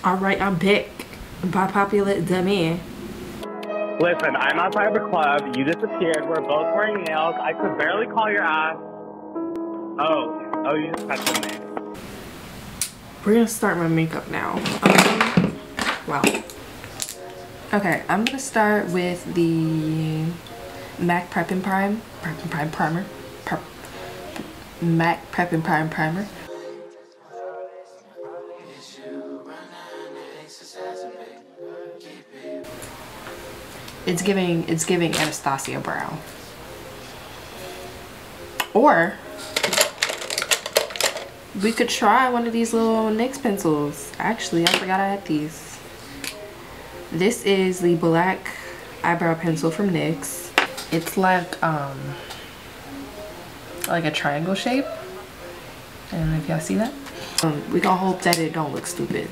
Alright, I'm back. By popular demand. Listen, I'm outside the club. You disappeared. We're both wearing nails. I could barely call your ass. Oh, you just touched me. We're gonna start my makeup now. Wow. Okay, I'm gonna start with the MAC Prep and Prime Primer. MAC Prep and Prime Primer. It's giving Anastasia brow. Or we could try one of these little NYX pencils. Actually, I forgot I had these. This is the black eyebrow pencil from NYX. It's like a triangle shape. I don't know if y'all see that. We gonna hope that it don't look stupid.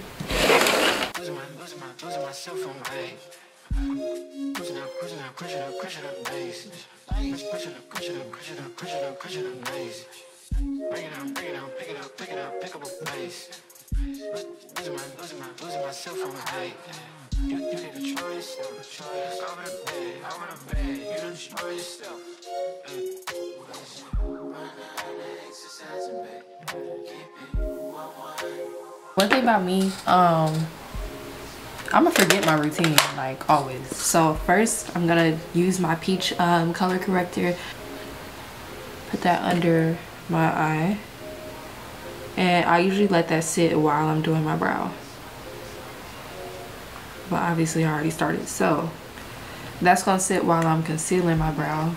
One thing about me, I'm gonna forget my routine like always. So first I'm gonna use my peach color corrector, put that under my eye, and I usually let that sit while I'm doing my brow, but obviously I already started, so that's gonna sit while I'm concealing my brow.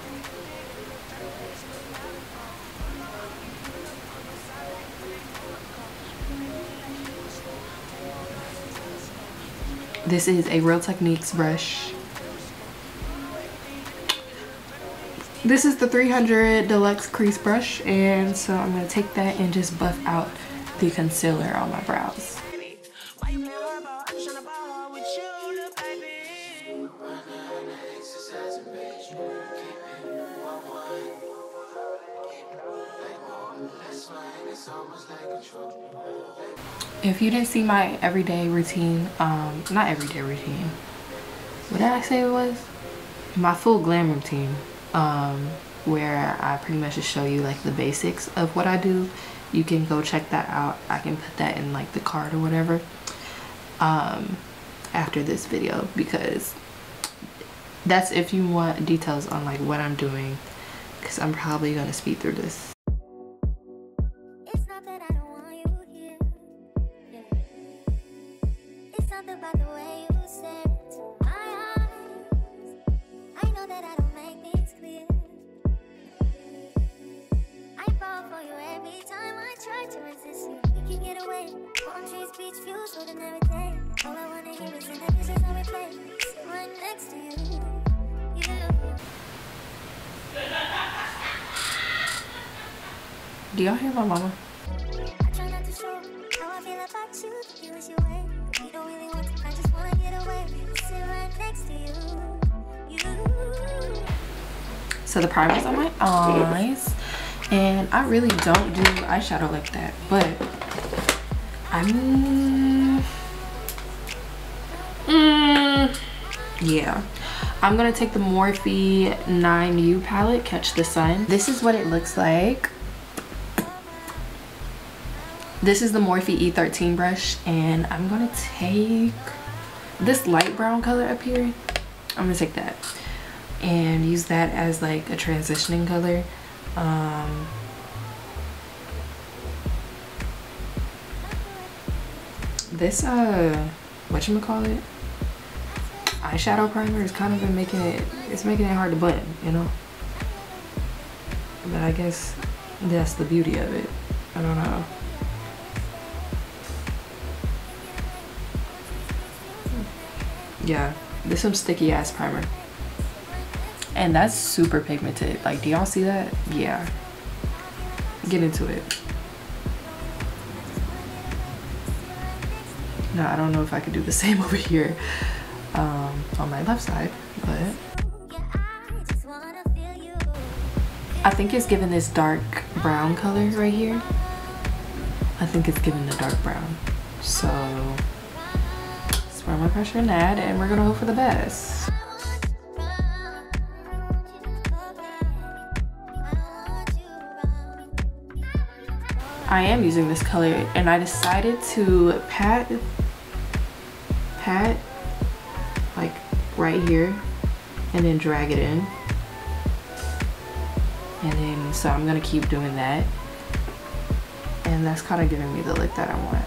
This is a Real Techniques brush. This is the 300 Deluxe Crease Brush, and so I'm going to take that and just buff out the concealer on my brows. If you didn't see my everyday routine, not everyday routine, what did I say it was? My full glam routine, where I pretty much just show you like the basics of what I do. You can go check that out. I can put that in like the card or whatever after this video, because that's if you want details on like what I'm doing, because I'm probably gonna speed through this. Do y'all hear my mama? So the primer's on my eyes, and I really don't do eyeshadow like that, but yeah, I'm gonna take the Morphe 9U palette, Catch the Sun. This is what it looks like. This is the Morphe E13 brush, and I'm gonna take this light brown color up here. I'm gonna take that and use that as like a transitioning color. This whatchamacallit, eyeshadow primer is kind of been making it hard to blend, you know, but I guess that's the beauty of it. I don't know. Yeah, this is some sticky ass primer, and that's super pigmented. Like, do y'all see that? Yeah, get into it. Now I don't know if I could do the same over here on my left side, but I think it's giving this dark brown color right here. I think it's giving the dark brown, so I'm gonna pressure an ad and we're gonna hope for the best. I am using this color and I decided to pat like right here and then drag it in. And then, so I'm gonna keep doing that. And that's kind of giving me the look that I want.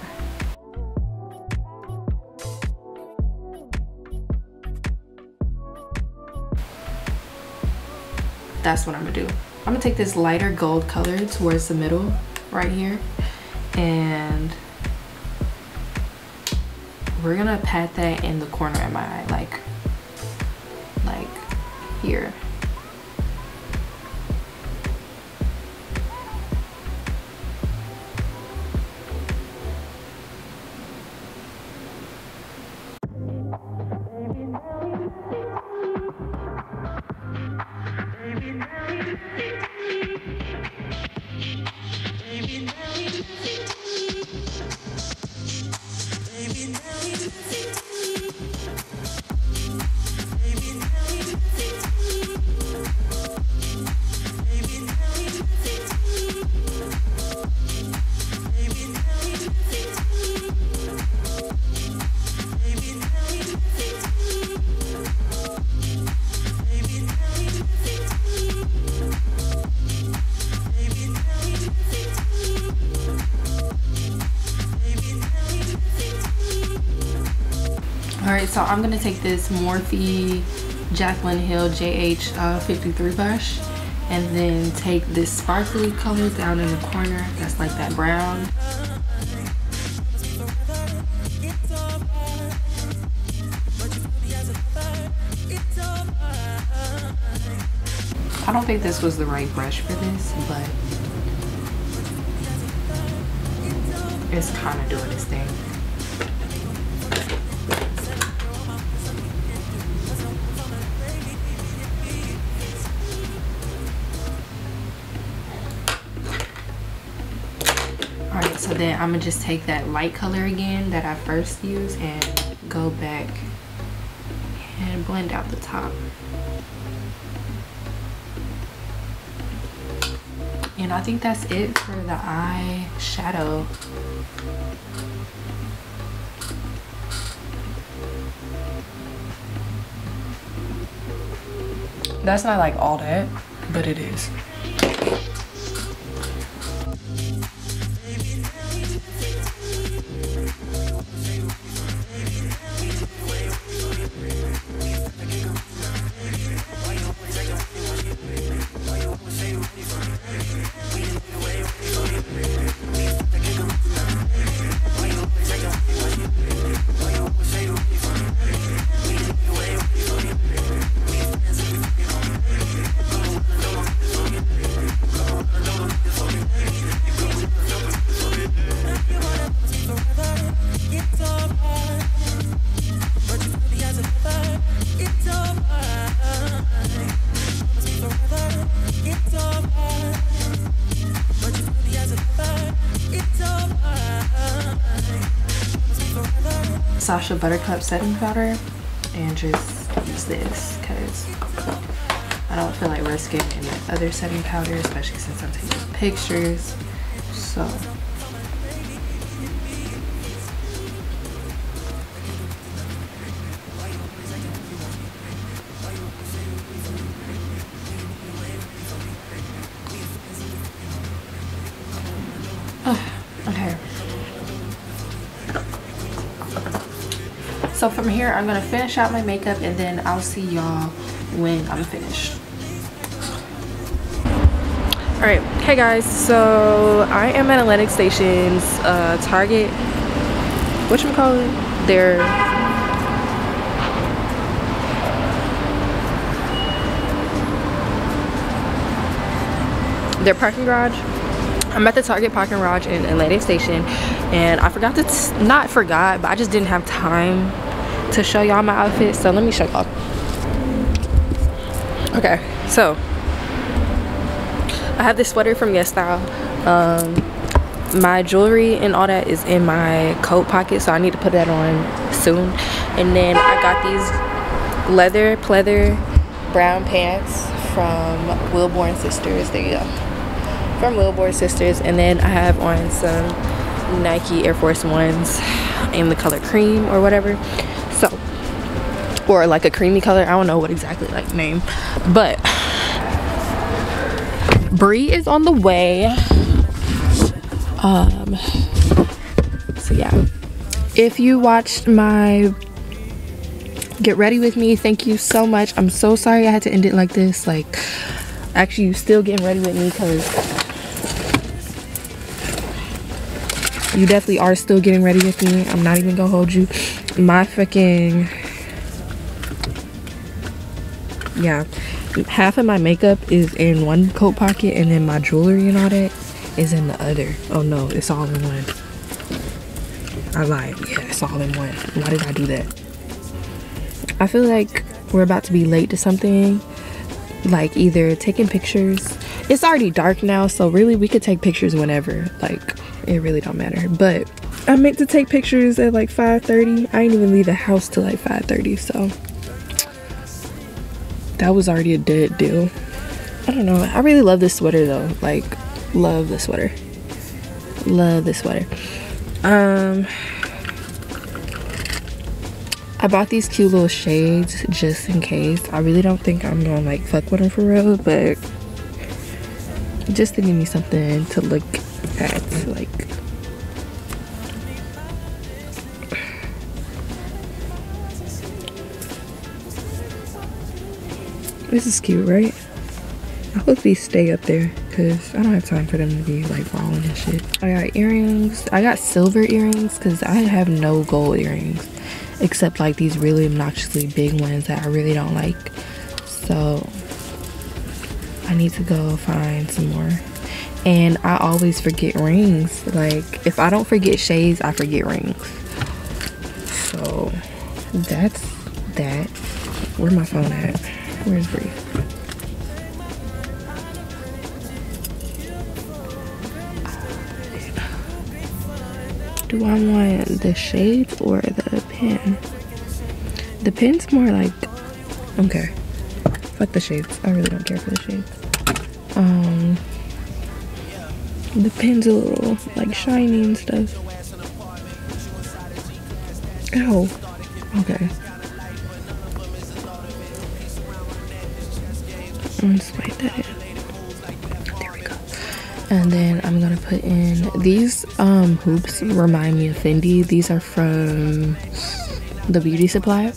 That's what I'm gonna do. I'm gonna take this lighter gold color towards the middle right here, and we're gonna pat that in the corner of my eye, like here. Alright, so I'm gonna take this Morphe Jacqueline Hill JH53 brush and then take this sparkly color down in the corner that's like that brown. I don't think this was the right brush for this, but it's kind of doing its thing. Alright, so then I'm gonna just take that light color again that I first used and go back and blend out the top. And I think that's it for the eye shadow. That's not like all that, but it is. Sasha Buttercup setting powder and just use this because I don't feel like risking any other setting powder, especially since I'm taking pictures. So okay. So from here, I'm gonna finish out my makeup and then I'll see y'all when I'm finished. All right, hey guys, so I am at Atlantic Station's Target, whatchamacallit, their parking garage. I'm at the Target parking garage in Atlantic Station, and I forgot to, but I just didn't have time to show y'all my outfit, so let me show y'all. Okay, so I have this sweater from Yes Style. My jewelry and all that is in my coat pocket, so I need to put that on soon. And then I got these leather pleather brown pants from Wilborn Sisters. There you go, from Wilborn Sisters. And then I have on some Nike Air Force Ones in the color cream or whatever, so, or like a creamy color. I don't know what exactly like name, but Bree is on the way. So yeah, if you watched my get ready with me, thank you so much. I'm so sorry I had to end it like this. Like, actually, you still getting ready with me, because you definitely are still getting ready with me. I'm not even gonna hold you. My fucking, yeah, half of my makeup is in one coat pocket, and then my jewelry and all that is in the other. Oh no, it's all in one. I lied. Yeah, it's all in one. Why did I do that? I feel like we're about to be late to something, like either taking pictures. It's already dark now, so really we could take pictures whenever. Like, it really don't matter. But I meant to take pictures at like 5:30. I didn't even leave the house till like 5:30, so that was already a dead deal. I don't know. I really love this sweater though. Like, love the sweater. Love this sweater. I bought these cute little shades just in case. I really don't think I'm gonna like fuck with them for real, but just to give me something to look at. Like, this is cute, right? I hope these stay up there, because I don't have time for them to be like falling and shit. I got earrings. I got silver earrings because I have no gold earrings, except like these really obnoxiously big ones that I really don't like. So I need to go find some more. And I always forget rings. Like, if I don't forget shades, I forget rings. So that's that. Where's my phone at? Where's Bree? Do I want the shades or the pen? The pen's more like, okay, fuck the shades. I really don't care for the shades. The pen's a little like shiny and stuff. Ow. Okay. Let's wipe that in. There we go. And then I'm gonna put in these hoops. Remind me of Fendi. These are from the beauty supply.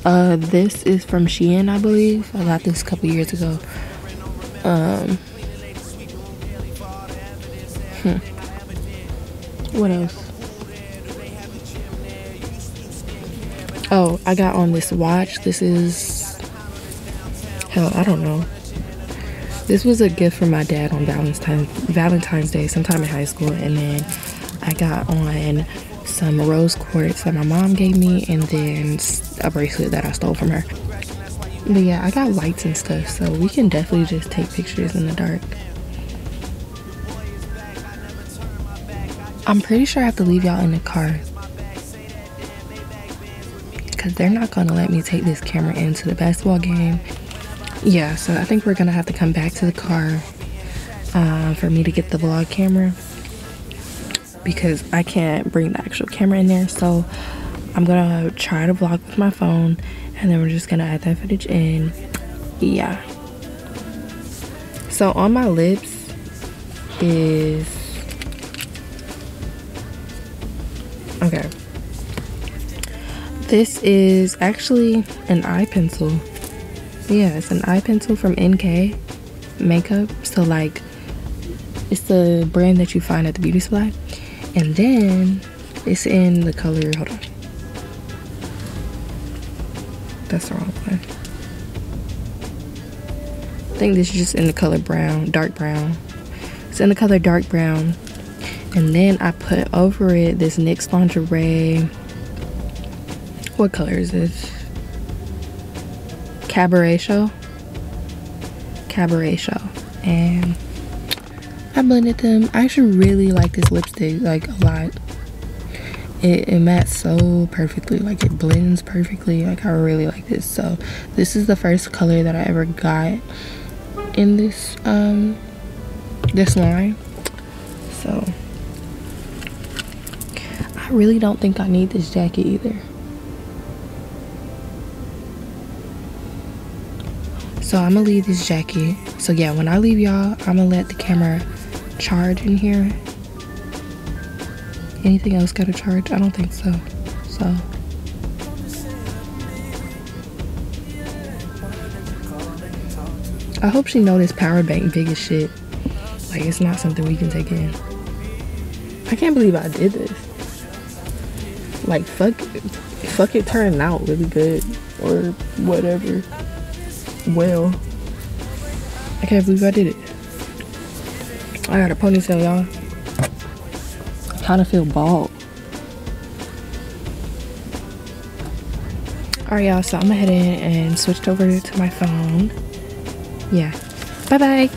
This is from Shein, I believe. I got this a couple years ago. What else? Oh, I got on this watch. This is, hell, I don't know. This was a gift from my dad on Valentine's Day, sometime in high school. And then I got on some rose quartz that my mom gave me, and then a bracelet that I stole from her. But yeah, I got lights and stuff, so we can definitely just take pictures in the dark. I'm pretty sure I have to leave y'all in the car, because they're not gonna let me take this camera into the basketball game. Yeah, so I think we're gonna have to come back to the car for me to get the vlog camera, because I can't bring the actual camera in there. So I'm gonna try to vlog with my phone, and then we're just gonna add that footage in. Yeah. So on my lips is, okay, this is actually an eye pencil. Yeah, it's an eye pencil from NK Makeup. So like, it's the brand that you find at the beauty supply. And then it's in the color, hold on, that's the wrong one. I think this is just in the color brown, dark brown. It's in the color dark brown. And then I put over it this NYX lingerie. What color is this? Cabaret Show. And I blended them. I actually really like this lipstick, like, a lot. It mattes so perfectly, like it blends perfectly. Like I really like this. So this is the first color that I ever got in this this line. So I really don't think I need this jacket either. So I'm gonna leave this jacket. So yeah, when I leave y'all, I'm gonna let the camera charge in here. Anything else gotta charge? I don't think so. So I hope she know this power bank big as shit. Like it's not something we can take in. I can't believe I did this. Like fuck it turning out really good or whatever. Well, I can't believe I did it. I got a ponytail, y'all. Kind of feel bald. Alright y'all, so I'm gonna head in and switched over to my phone. Yeah, bye bye.